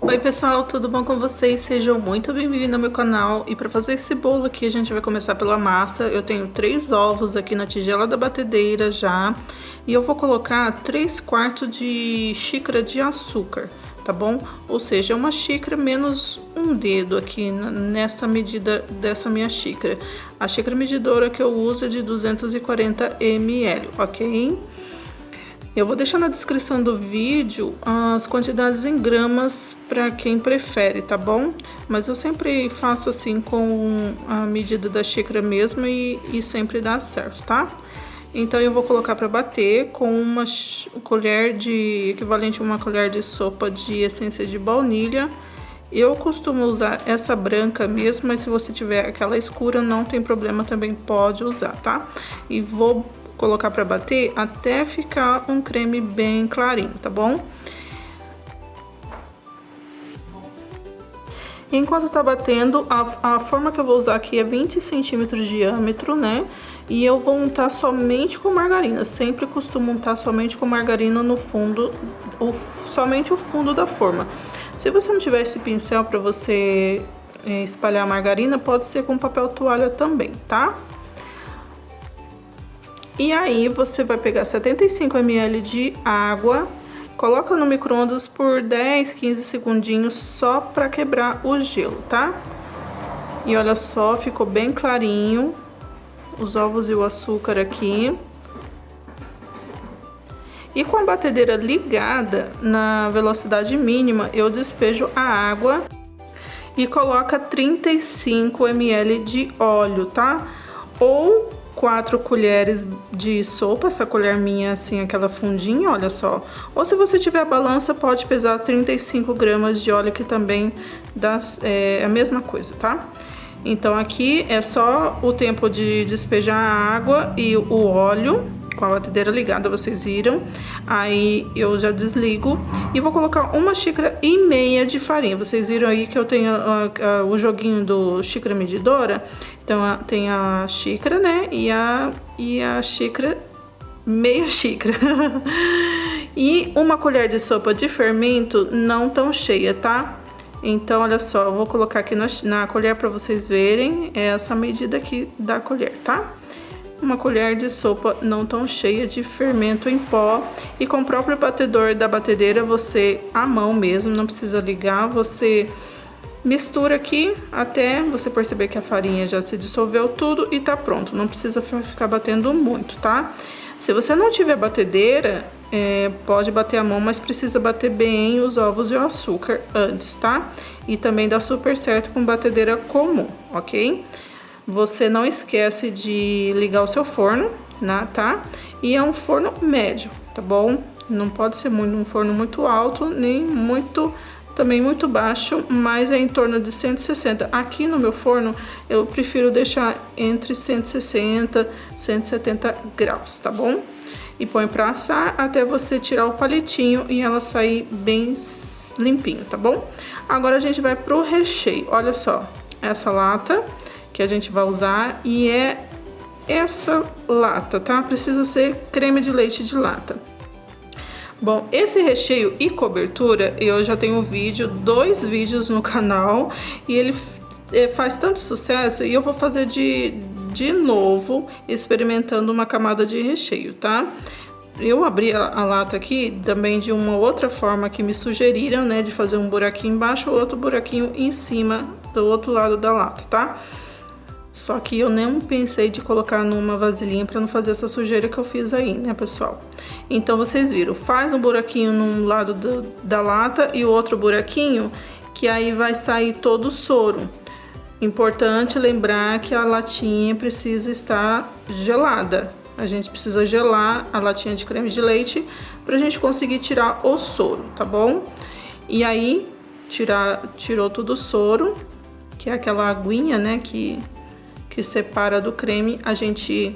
Oi pessoal, tudo bom com vocês? Sejam muito bem-vindos ao meu canal. E para fazer esse bolo aqui, a gente vai começar pela massa. Eu tenho 3 ovos aqui na tigela da batedeira já. E eu vou colocar 3/4 de xícara de açúcar, tá bom? Ou seja, uma xícara menos um dedo aqui nessa medida dessa minha xícara. A xícara medidora que eu uso é de 240 ml, ok? Eu vou deixar na descrição do vídeo as quantidades em gramas para quem prefere, tá bom? Mas eu sempre faço assim com a medida da xícara mesmo e sempre dá certo, tá? Então eu vou colocar para bater com uma colher equivalente a uma colher de sopa de essência de baunilha. Eu costumo usar essa branca mesmo, mas se você tiver aquela escura não tem problema, também pode usar, tá? E vou colocar para bater até ficar um creme bem clarinho, tá bom? Enquanto tá batendo, a forma que eu vou usar aqui é 20 centímetros de diâmetro, né? E eu vou untar somente com margarina. Sempre costumo untar somente com margarina no fundo, somente o fundo da forma. Se você não tiver esse pincel para você espalhar a margarina, pode ser com papel toalha também, tá? E aí você vai pegar 75 ml de água, coloca no micro-ondas por 10, 15 segundinhos só para quebrar o gelo, tá? E olha só, ficou bem clarinho os ovos e o açúcar aqui. E com a batedeira ligada na velocidade mínima, eu despejo a água e coloca 35 ml de óleo, tá? Ou 4 colheres de sopa, essa colher minha assim, aquela fundinha, olha só. Ou se você tiver a balança, pode pesar 35 gramas de óleo, que também dá a mesma coisa, tá? Então aqui é só o tempo de despejar a água e o óleo, com a batedeira ligada, vocês viram. Aí eu já desligo e vou colocar 1,5 xícaras de farinha. Vocês viram aí que eu tenho o joguinho do xícara medidora. Então tem a xícara, né? E a xícara, meia xícara. E 1 colher de sopa de fermento não tão cheia, tá? Então olha só, eu vou colocar aqui na colher para vocês verem essa medida aqui da colher, tá? 1 colher de sopa não tão cheia de fermento em pó. E com o próprio batedor da batedeira, você, à mão mesmo, não precisa ligar, você mistura aqui até você perceber que a farinha já se dissolveu tudo e tá pronto. Não precisa ficar batendo muito, tá? Se você não tiver batedeira, pode bater a mão, mas precisa bater bem os ovos e o açúcar antes, tá? E também dá super certo com batedeira comum, ok? Você não esquece de ligar o seu forno, né, tá? E é um forno médio, tá bom? Não pode ser um forno muito alto, nem também muito baixo, mas é em torno de 160. Aqui no meu forno, eu prefiro deixar entre 160 e 170 graus, tá bom? E põe pra assar até você tirar o palitinho e ela sair bem limpinho, tá bom? Agora a gente vai pro recheio. Olha só, essa lata que a gente vai usar e é essa lata, tá? Precisa ser creme de leite de lata. Bom, esse recheio e cobertura, eu já tenho 2 vídeos no canal e ele faz tanto sucesso e eu vou fazer de novo, experimentando uma camada de recheio, tá? Eu abri a lata aqui também de uma outra forma que me sugeriram, né? De fazer um buraquinho embaixo, outro buraquinho em cima do outro lado da lata, tá? Só que eu nem pensei de colocar numa vasilhinha para não fazer essa sujeira que eu fiz aí, né, pessoal? Então vocês viram, faz um buraquinho num lado da lata e o outro buraquinho, que aí vai sair todo o soro. Importante lembrar que a latinha precisa estar gelada. A gente precisa gelar a latinha de creme de leite pra gente conseguir tirar o soro, tá bom? E aí, tirou todo o soro, que é aquela aguinha, né, que separa do creme. A gente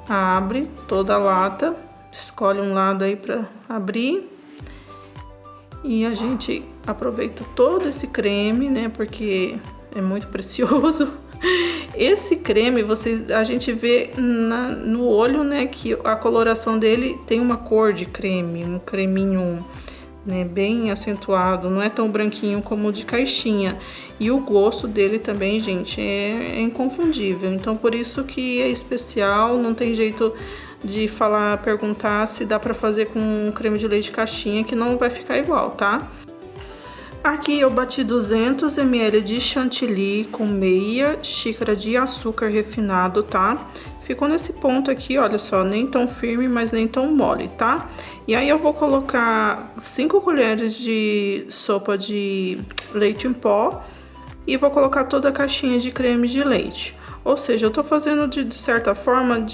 abre toda a lata, escolhe um lado aí para abrir e a gente aproveita todo esse creme, né, porque é muito precioso. Esse creme, a gente vê no olho, né, que a coloração dele tem uma cor de creme, um creminho né? Bem acentuado, não é tão branquinho como o de caixinha. E o gosto dele também, gente, é inconfundível. Então, por isso que é especial, não tem jeito de perguntar se dá pra fazer com creme de leite caixinha, que não vai ficar igual, tá? Aqui eu bati 200 ml de chantilly com meia xícara de açúcar refinado, tá? Ficou nesse ponto aqui, olha só, nem tão firme, mas nem tão mole, tá? E aí eu vou colocar 5 colheres de sopa de leite em pó e vou colocar toda a caixinha de creme de leite. Ou seja, eu tô fazendo de certa forma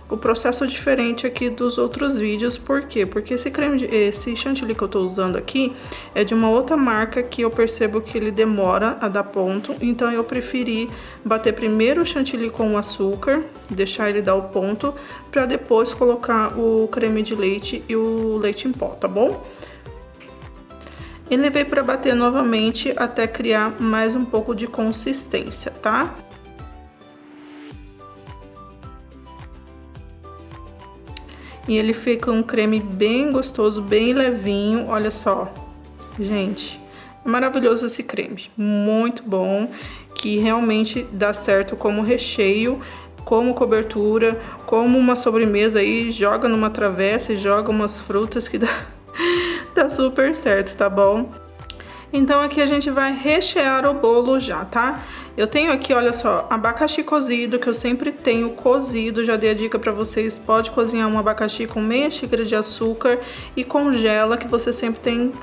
o processo diferente aqui dos outros vídeos. Por quê? Porque esse chantilly que eu tô usando aqui é de uma outra marca que eu percebo que ele demora a dar ponto. Então eu preferi bater primeiro o chantilly com o açúcar, deixar ele dar o ponto, para depois colocar o creme de leite e o leite em pó, tá bom? E levei para bater novamente até criar mais um pouco de consistência, tá? E ele fica um creme bem gostoso, bem levinho, olha só. Gente, é maravilhoso esse creme, muito bom, que realmente dá certo como recheio, como cobertura, como uma sobremesa aí, joga numa travessa e joga umas frutas que dá super certo, tá bom? Então aqui a gente vai rechear o bolo já, tá? Eu tenho aqui, olha só, abacaxi cozido, que eu sempre tenho cozido, já dei a dica pra vocês, pode cozinhar um abacaxi com meia xícara de açúcar e congela, que você sempre tem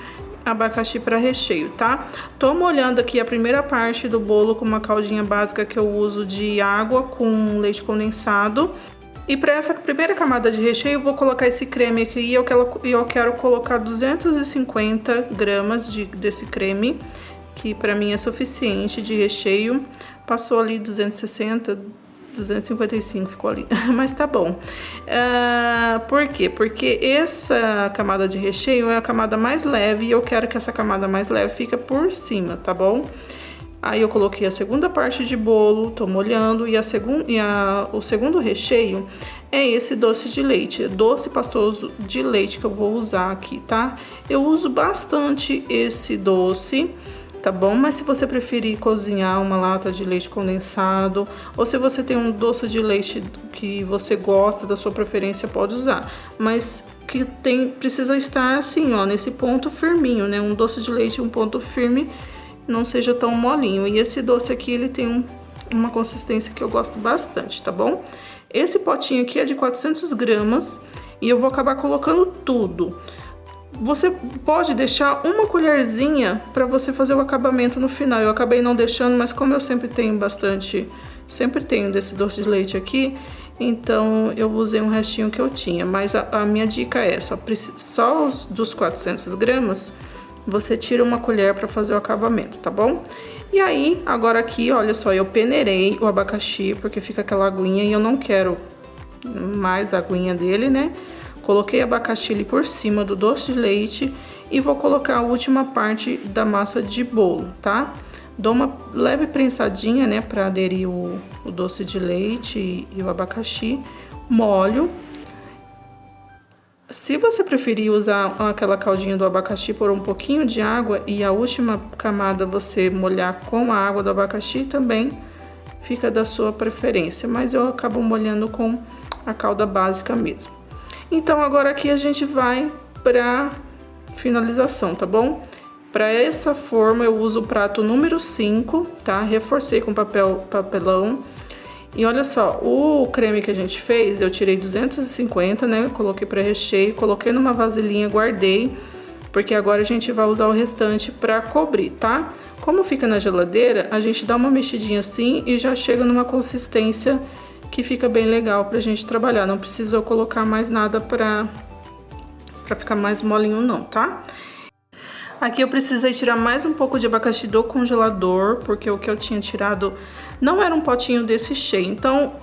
abacaxi para recheio, tá? Tô molhando aqui a primeira parte do bolo com uma caldinha básica que eu uso de água com leite condensado. E para essa primeira camada de recheio, eu vou colocar esse creme aqui e eu quero colocar 250 gramas desse creme, que para mim é suficiente de recheio. Passou ali 260, 255 ficou ali, mas tá bom. Por quê? Porque essa camada de recheio é a camada mais leve e eu quero que essa camada mais leve fique por cima, tá bom? Aí eu coloquei a segunda parte de bolo, tô molhando, e o segundo recheio é esse doce de leite, doce pastoso de leite que eu vou usar aqui, tá? Eu uso bastante esse doce, tá bom? Mas se você preferir cozinhar uma lata de leite condensado, ou se você tem um doce de leite que você gosta, da sua preferência, pode usar. Mas que precisa estar assim, ó, nesse ponto firminho, né? Um doce de leite, um ponto firme, não seja tão molinho. E esse doce aqui, ele tem uma consistência que eu gosto bastante, tá bom? Esse potinho aqui é de 400 gramas e eu vou acabar colocando tudo. Você pode deixar uma colherzinha para você fazer o acabamento no final. Eu acabei não deixando, mas como eu sempre tenho desse doce de leite aqui, então eu usei um restinho que eu tinha. Mas a minha dica é, só dos 400 gramas, você tira uma colher para fazer o acabamento, tá bom? E aí, agora aqui, olha só, eu peneirei o abacaxi, porque fica aquela aguinha e eu não quero mais a aguinha dele, né? Coloquei abacaxi ali por cima do doce de leite e vou colocar a última parte da massa de bolo, tá? Dou uma leve prensadinha, né, para aderir o doce de leite e o abacaxi. Molho. Se você preferir usar aquela caldinha do abacaxi por um pouquinho de água e a última camada você molhar com a água do abacaxi, também fica da sua preferência, mas eu acabo molhando com a calda básica mesmo. Então agora aqui a gente vai para finalização, tá bom? Para essa forma eu uso o prato número 5, tá? Reforcei com papelão. E olha só, o creme que a gente fez, eu tirei 250, né? Coloquei para recheio, coloquei numa vasilhinha, guardei, porque agora a gente vai usar o restante para cobrir, tá? Como fica na geladeira, a gente dá uma mexidinha assim e já chega numa consistência que fica bem legal pra gente trabalhar. Não precisa eu colocar mais nada pra ficar mais molinho não, tá? Aqui eu precisei tirar mais um pouco de abacaxi do congelador, porque o que eu tinha tirado não era um potinho desse cheio. Então,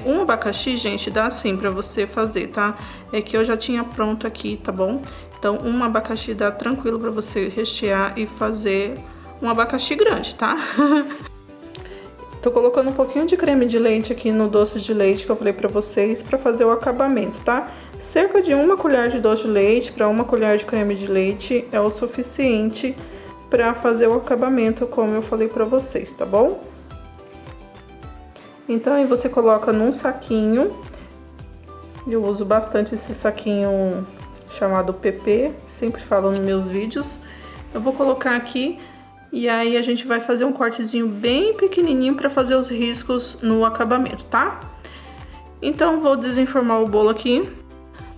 um abacaxi, gente, dá assim pra você fazer, tá? É que eu já tinha pronto aqui, tá bom? Então, um abacaxi dá tranquilo pra você rechear e fazer um abacaxi grande, tá? Tô colocando um pouquinho de creme de leite aqui no doce de leite que eu falei pra vocês, pra fazer o acabamento, tá? Cerca de 1 colher de doce de leite para 1 colher de creme de leite é o suficiente pra fazer o acabamento, como eu falei pra vocês, tá bom? Então, aí você coloca num saquinho. Eu uso bastante esse saquinho chamado PP, sempre falo nos meus vídeos. Eu vou colocar aqui e aí a gente vai fazer um cortezinho bem pequenininho para fazer os riscos no acabamento, tá? Então, vou desenformar o bolo aqui.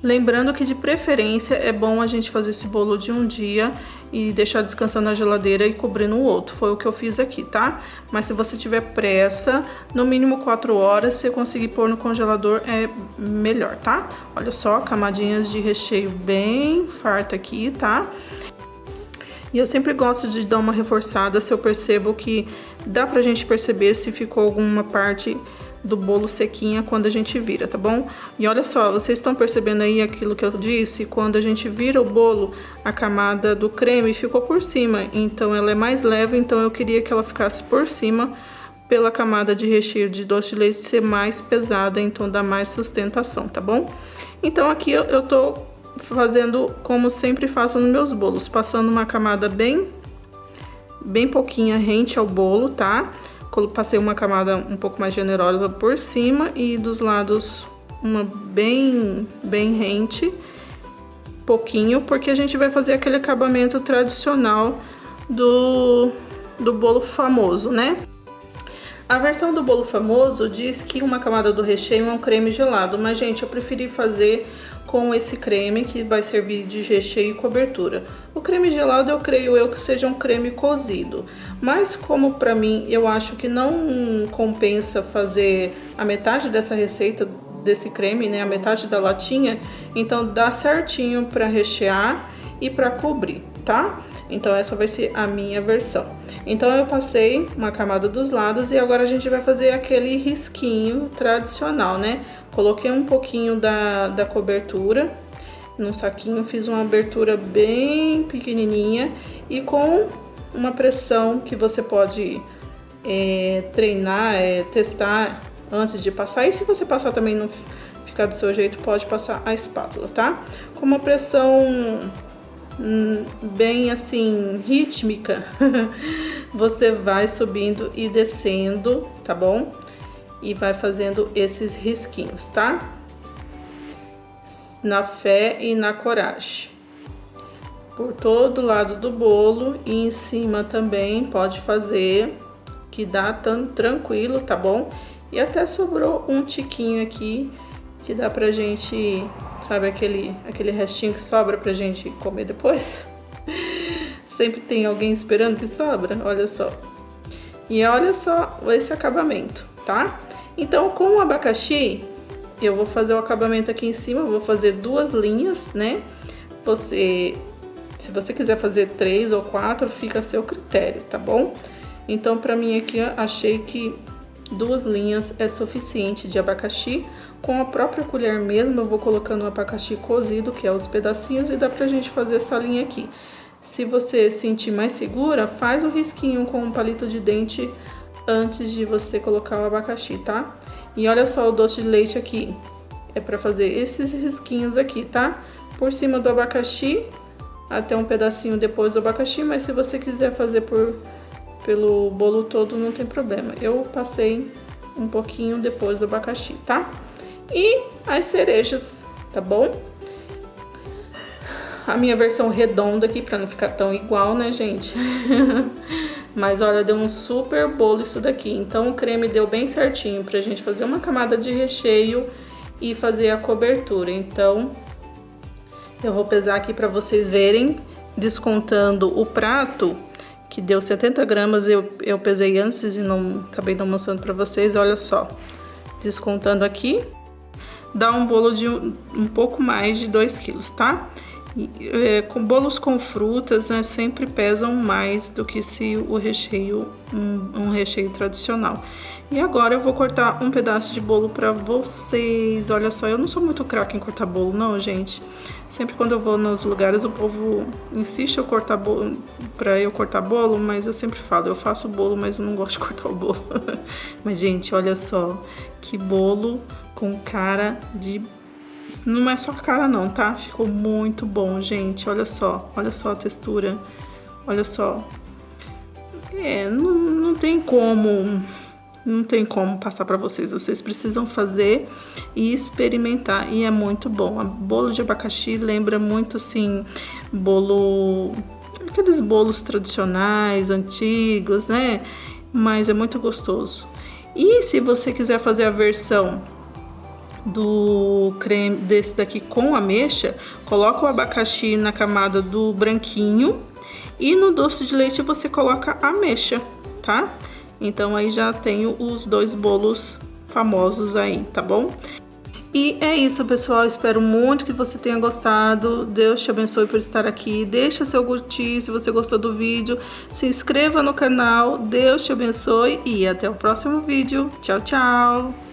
Lembrando que de preferência é bom a gente fazer esse bolo de um dia e deixar descansando na geladeira e cobrir no outro. Foi o que eu fiz aqui, tá? Mas se você tiver pressa, no mínimo 4 horas, se conseguir pôr no congelador é melhor, tá? Olha só, camadinhas de recheio bem farta aqui, tá? E eu sempre gosto de dar uma reforçada se eu percebo que dá pra gente perceber se ficou alguma parte do bolo sequinha quando a gente vira, tá bom? E olha só, vocês estão percebendo aí aquilo que eu disse? Quando a gente vira o bolo, a camada do creme ficou por cima, então ela é mais leve, então eu queria que ela ficasse por cima pela camada de recheio de doce de leite ser mais pesada, então dá mais sustentação, tá bom? Então aqui eu tô fazendo como sempre faço nos meus bolos, passando uma camada bem pouquinha rente ao bolo, tá? Passei uma camada um pouco mais generosa por cima e dos lados uma bem rente, pouquinho, porque a gente vai fazer aquele acabamento tradicional do bolo famoso, né? A versão do bolo famoso diz que uma camada do recheio é um creme gelado, mas, gente, eu preferi fazer com esse creme que vai servir de recheio e cobertura. O creme gelado eu creio eu que seja um creme cozido, mas como pra mim eu acho que não compensa fazer a metade dessa receita desse creme, né, a metade da latinha, então dá certinho pra rechear e pra cobrir, tá? Então essa vai ser a minha versão. Então eu passei uma camada dos lados e agora a gente vai fazer aquele risquinho tradicional, né? Coloquei um pouquinho da cobertura num saquinho, fiz uma abertura bem pequenininha e com uma pressão que você pode treinar, testar antes de passar. E se você passar também não ficar do seu jeito, pode passar a espátula, tá? Com uma pressão bem assim rítmica, você vai subindo e descendo, tá bom? E vai fazendo esses risquinhos, tá? Na fé e na coragem. Por todo lado do bolo e em cima também pode fazer, que dá tão tranquilo, tá bom? E até sobrou um tiquinho aqui, que dá pra gente, sabe aquele restinho que sobra pra gente comer depois? Sempre tem alguém esperando que sobra, olha só. E olha só esse acabamento, tá? Então, com o abacaxi, eu vou fazer o acabamento aqui em cima, eu vou fazer 2 linhas, né? Se você quiser fazer 3 ou 4, fica a seu critério, tá bom? Então, pra mim aqui, eu achei que 2 linhas é suficiente de abacaxi. Com a própria colher mesmo, eu vou colocando o abacaxi cozido, que é os pedacinhos, e dá pra gente fazer essa linha aqui. Se você sentir mais segura, faz o risquinho com um palito de dente antes de você colocar o abacaxi, tá? E olha só o doce de leite aqui. É pra fazer esses risquinhos aqui, tá? Por cima do abacaxi, até um pedacinho depois do abacaxi, mas se você quiser fazer pelo bolo todo, não tem problema. Eu passei um pouquinho depois do abacaxi, tá? E as cerejas, tá bom? A minha versão redonda aqui, pra não ficar tão igual, né, gente? Mas olha, deu um super bolo isso daqui. Então o creme deu bem certinho pra gente fazer uma camada de recheio e fazer a cobertura. Então eu vou pesar aqui pra vocês verem, descontando o prato, que deu 70 gramas, eu pesei antes e acabei não mostrando pra vocês, olha só. Descontando aqui, dá um bolo de um pouco mais de 2 quilos, tá? Com bolos com frutas, né, sempre pesam mais do que se o recheio, um recheio tradicional. E agora eu vou cortar um pedaço de bolo pra vocês. Olha só, eu não sou muito craque em cortar bolo, não, gente. Sempre quando eu vou nos lugares, o povo insiste eu cortar bolo, pra eu cortar bolo, mas eu sempre falo, eu faço bolo, mas eu não gosto de cortar o bolo. Mas, gente, olha só, que bolo com cara de... Não é só cara não, tá? Ficou muito bom, gente. Olha só a textura. Olha só. Não tem como... Não tem como passar pra vocês. Vocês precisam fazer e experimentar. E é muito bom. O bolo de abacaxi lembra muito, assim, bolo... Aqueles bolos tradicionais, antigos, né? Mas é muito gostoso. E se você quiser fazer a versão do creme desse daqui com ameixa, coloca o abacaxi na camada do branquinho e no doce de leite você coloca a ameixa, tá? Então aí já tenho os dois bolos famosos aí, tá bom? E é isso, pessoal. Espero muito que você tenha gostado. Deus te abençoe por estar aqui. Deixa seu curtir se você gostou do vídeo. Se inscreva no canal. Deus te abençoe e até o próximo vídeo. Tchau, tchau!